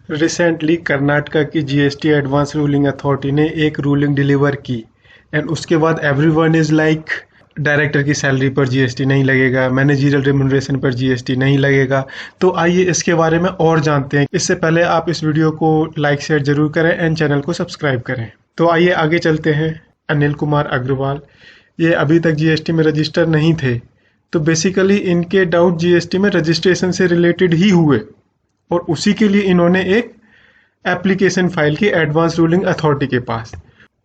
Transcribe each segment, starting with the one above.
Recently Karnataka की GST advance ruling authority ने एक रूलिंग डिलीवर की एंड उसके बाद एवरीवन इज लाइक डायरेक्टर की सैलरी पर जीएसटी नहीं लगेगा, मैनेजरियल रिम्यूनरेशन पर जीएसटी नहीं लगेगा। तो आइए इसके बारे में और जानते हैं। इससे पहले आप इस वीडियो को लाइक शेयर जरूर करें एंड चैनल को सब्सक्राइब करें। तो आइए आगे चलते हैं। अनिल कुमार अग्रवाल ये अभी तक जीएसटी में रजिस्टर नहीं थे, तो बेसिकली इनके डाउट जीएसटी में रजिस्ट्रेशन से रिलेटेड ही हुए और उसी के लिए इन्होंने एक एप्लीकेशन फाइल की एडवांस रूलिंग अथॉरिटी के पास।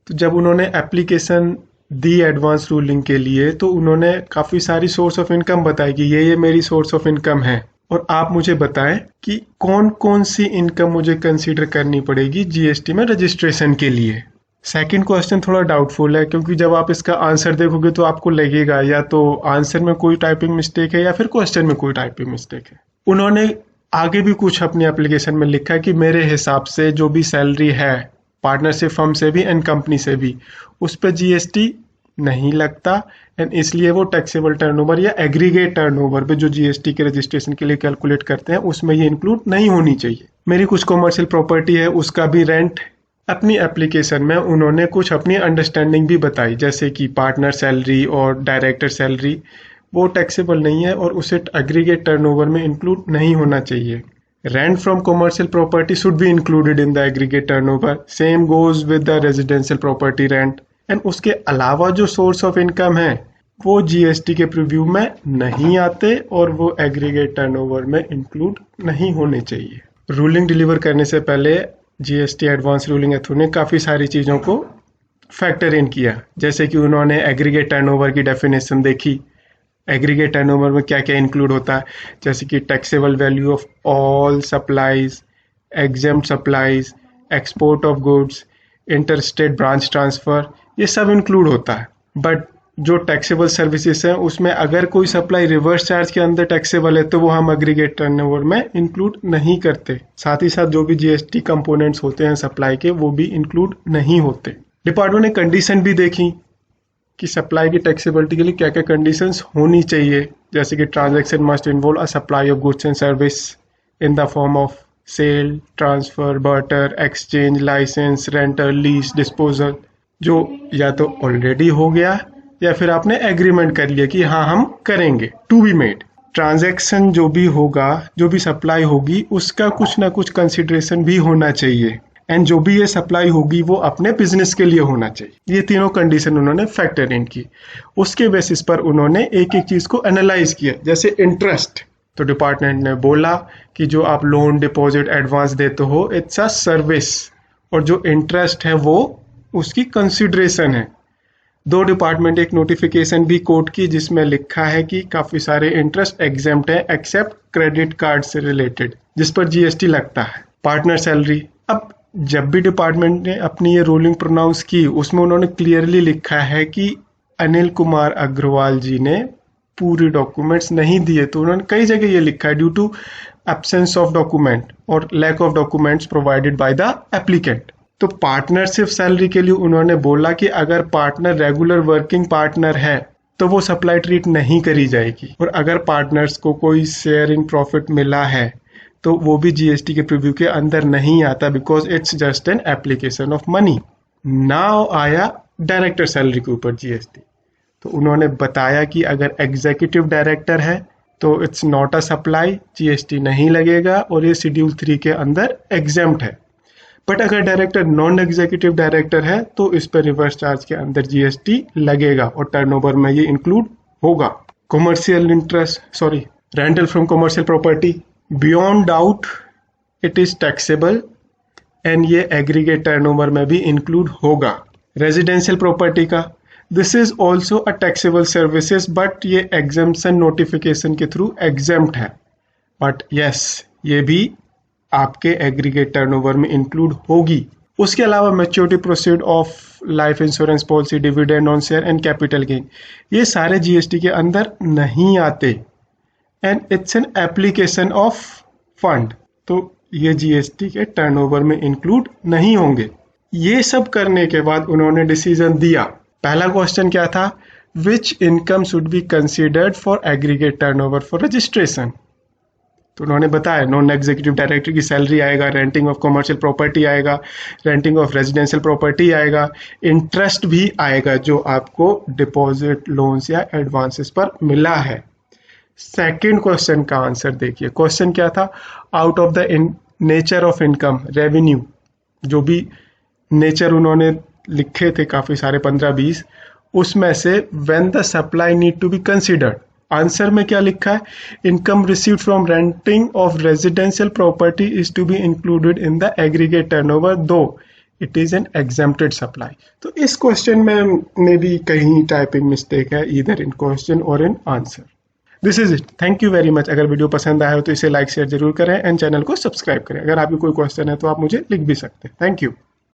तो जब उन्होंने एप्लीकेशन दी एडवांस रूलिंग के लिए, तो उन्होंने काफ़ी सारी सोर्स ऑफ इनकम बताई कि ये मेरी सोर्स ऑफ इनकम है और आप मुझे बताएं कि कौन कौन सी इनकम मुझे कंसीडर करनी पड़ेगी जीएसटी में रजिस्ट्रेशन के लिए। सेकंड क्वेश्चन थोड़ा डाउटफुल है, क्योंकि जब आप इसका आंसर देखोगे तो आपको लगेगा या तो आंसर में कोई टाइपिंग मिस्टेक है या फिर क्वेश्चन में कोई टाइपिंग मिस्टेक है। उन्होंने आगे भी कुछ अपनी एप्लीकेशन में लिखा है कि मेरे हिसाब से जो भी सैलरी है पार्टनरशिप फर्म से भी एंड कंपनी से भी, उस पर जीएसटी नहीं लगता एंड इसलिए वो टैक्सेबल टर्नओवर या एग्रीगेट टर्नओवर पे जो जीएसटी के रजिस्ट्रेशन के लिए कैलकुलेट करते हैं उसमें ये इंक्लूड नहीं होनी चाहिए। मेरी कुछ कॉमर्शियल प्रॉपर्टी है, उसका भी रेंट अपनी एप्लीकेशन में उन्होंने कुछ अपनी अंडरस्टैंडिंग भी बताई, जैसे कि पार्टनर सैलरी और डायरेक्टर सैलरी वो टैक्सेबल नहीं है और उसे एग्रीगेट टर्नओवर में इंक्लूड नहीं होना चाहिए। Rent from commercial property should be included in the aggregate turnover, same goes with the residential property rent. And उसके अलावा जो सोर्स ऑफ इनकम है वो जीएसटी के प्रीव्यू में नहीं आते और वो एग्रीगेट टर्नओवर में इंक्लूड नहीं होने चाहिए। रूलिंग डिलीवर करने से पहले जीएसटी एडवांस रूलिंग अथॉरिटी ने काफ़ी सारी चीज़ों को फैक्टर इन किया, जैसे कि उन्होंने एग्रीगेट टर्नओवर की डेफिनेशन देखी, एग्रीगेट टर्नओवर में क्या क्या इंक्लूड होता है, जैसे कि taxable value of all supplies, exempt supplies, export of goods, interstate branch transfer, ये सब इंक्लूड होता है। बट जो टैक्सेबल सर्विसेज हैं उसमें अगर कोई सप्लाई रिवर्स चार्ज के अंदर टैक्सेबल है तो वो हम एग्रीगेट टर्नओवर में इंक्लूड नहीं करते। साथ ही साथ जो भी जीएसटी कंपोनेंट्स होते हैं सप्लाई के वो भी इंक्लूड नहीं होते। डिपार्टमेंट ने कंडीशन भी देखी कि सप्लाई की टैक्सेबिलिटी के लिए क्या क्या कंडीशंस होनी चाहिए, जैसे कि transaction must involve a supply of goods and service in the form of sale, transfer, barter, exchange, licence, rental, lease, disposal, जो या तो ऑलरेडी हो गया या फिर आपने एग्रीमेंट कर लिया कि हाँ हम करेंगे, टू बी मेड। ट्रांजैक्शन जो भी होगा, जो भी सप्लाई होगी, उसका कुछ ना कुछ कंसिडरेशन भी होना चाहिए एंड जो भी ये सप्लाई होगी वो अपने बिजनेस के लिए होना चाहिए। ये तीनों कंडीशन उन्होंने फैक्टर इन की। उसके बेसिस पर उन्होंने एक एक चीज को एनालाइज किया, जैसे इंटरेस्ट। तो डिपार्टमेंट ने बोला कि जो आप लोन, डिपॉजिट, एडवांस देते हो इट्स अ सर्विस और जो इंटरेस्ट है वो उसकी कंसिडरेशन है। दो डिपार्टमेंट एक नोटिफिकेशन भी कोट की जिसमें लिखा है कि काफी सारे इंटरेस्ट एग्जेम्प्ट है एक्सेप्ट क्रेडिट कार्ड से रिलेटेड, जिस पर जीएसटी लगता है। पार्टनर सैलरी, अब जब भी डिपार्टमेंट ने अपनी ये रूलिंग प्रोनाउंस की उसमें उन्होंने क्लियरली लिखा है कि अनिल कुमार अग्रवाल जी ने पूरे डॉक्यूमेंट्स नहीं दिए। तो उन्होंने कई जगह ये लिखा है due to absence of document और lack of documents provided by the applicant. तो पार्टनरशिप सैलरी के लिए उन्होंने बोला कि अगर पार्टनर रेगुलर वर्किंग पार्टनर है तो वो सप्लाई ट्रीट नहीं करी जाएगी, और अगर पार्टनर्स को कोई शेयर इन प्रॉफिट मिला है तो वो भी जीएसटी के प्रीव्यू के अंदर नहीं आता, because it's just an application of money. Now आया डायरेक्टर सैलरी के ऊपर जीएसटी। तो उन्होंने बताया कि अगर एग्जीक्यूटिव डायरेक्टर है तो it's not a supply, GST नहीं लगेगा और ये शेड्यूल 3 के अंदर एग्जेम्प्ट है। बट अगर डायरेक्टर नॉन एग्जीक्यूटिव डायरेक्टर है तो इस पर रिवर्स चार्ज के अंदर जीएसटी लगेगा और टर्नओवर में ये इंक्लूड होगा। Commercial interest rental from commercial property, beyond doubt it is taxable and ये एग्रीगेट टर्नओवर में भी इंक्लूड होगा। रेजिडेंशियल प्रॉपर्टी का, this is also a taxable services but ये एग्जेम्पशन नोटिफिकेशन के थ्रू एग्जेम्प्ट है, बट यस ये भी आपके एग्रीगेट टर्नओवर में इंक्लूड होगी। उसके अलावा maturity proceed of life insurance policy, dividend on share and capital gain, ये सारे जीएसटी के अंदर नहीं आते and it's an application of fund, तो ये जीएसटी के टर्नओवर में इंक्लूड नहीं होंगे। ये सब करने के बाद उन्होंने डिसीजन दिया। पहला क्वेश्चन क्या था, विच income should be considered for aggregate turnover for registration. तो उन्होंने बताया नॉन एग्जीक्यूटिव डायरेक्टर की सैलरी आएगा, रेंटिंग ऑफ कमर्शियल प्रॉपर्टी आएगा, रेंटिंग ऑफ रेजिडेंशियल प्रॉपर्टी आएगा, इंटरेस्ट भी आएगा जो आपको डिपॉजिट लोन्स या एडवांसेस पर मिला है। सेकंड क्वेश्चन का आंसर देखिए, क्वेश्चन क्या था, out of the nature of income revenue, जो भी नेचर उन्होंने लिखे थे काफी सारे 15-20, उसमें से when the supply need to be considered, answer में क्या लिखा है, income received from renting of residential property is to be included in the aggregate turnover though it is an exempted supply. तो इस क्वेश्चन में भी कहीं टाइपिंग मिस्टेक है, ईदर इन क्वेश्चन और in answer. This is it, thank you very much. अगर video पसंद आया हो तो इसे लाइक शेयर जरूर करें एंड चैनल को सब्सक्राइब करें। अगर आपकी कोई क्वेश्चन है तो आप मुझे लिख भी सकते हैं। Thank you.